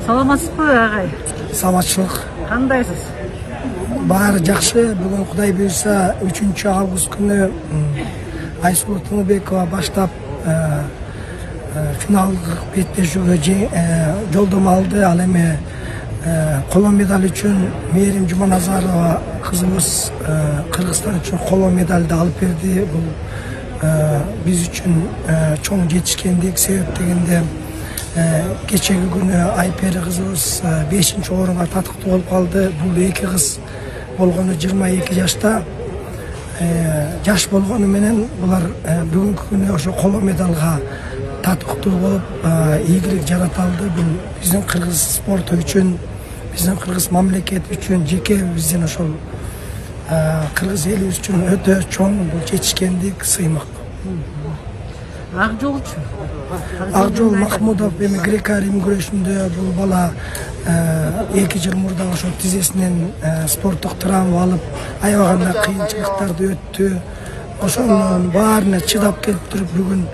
Саламатсызбы агай? Саламатчылык. Кандайсыз? Баары жакшы. Бүгүн Кудай буйрса 3 август күнү Айсулуу Тыныбекова баштап финалдык беттешүүгө жолдомо алды. Ал эми коло медаль үчүн Мээрим Жуманазарова кызыбыз Кыргызстан үчүн коло медальды алып берди. Бул биз үчүн чоң жетишкендик. Себеп дегенде кечеги күнү Айпери кызыбыз 5-орунга татыктуу болуп калды. Бул эки кыз болгону 22 жашта. Жаш болгону менен булар бүгүнкү күнү ошо коло медалга татыктуу болуп ийгилик жарата алды. Бул биздин кыргыз спорту үчүн, биздин кыргыз мамлекети үчүн, жеке биздин ошол кыргыз элибиз үчүн өтө чоң бул жетишкендик, сыймак. Акжолчу? Акжол Махмудов эми греко-рим күрөшүндө бул бала 2 жыл мурда ошо тизесинен спорттук травма алып, аябаганда кыйынчылыктарды өттү. Ошонун баарына чыдап келип туруп бүгүн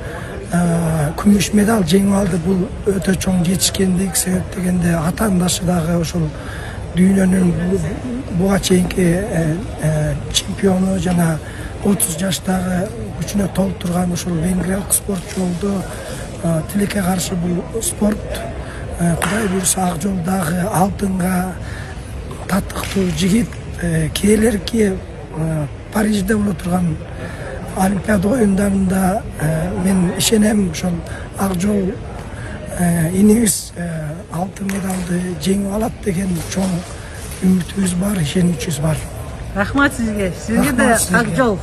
күмүш медаль жеңип алды. Бул өтө чоң жетишкендик. Себеп дегенде атаандашы дагы ошол дүйнөнүн буга чейинки чемпиону жана 30 жаштагы күчүнө толуп турган ошол венгриялык спортчу болду. Тилекке каршы бул спорт Кудай буйрса Акжол дагы алтынга татыктуу жигит. Келерки Парижде боло турган Олимпиада оюндарында мен ишенем, ошол Акжол инибиз алтын медалды жеңип алат деген чоң үмүтүбүз бар, ишеничибиз бар. Рахмат сизге. Сизге да Акжол.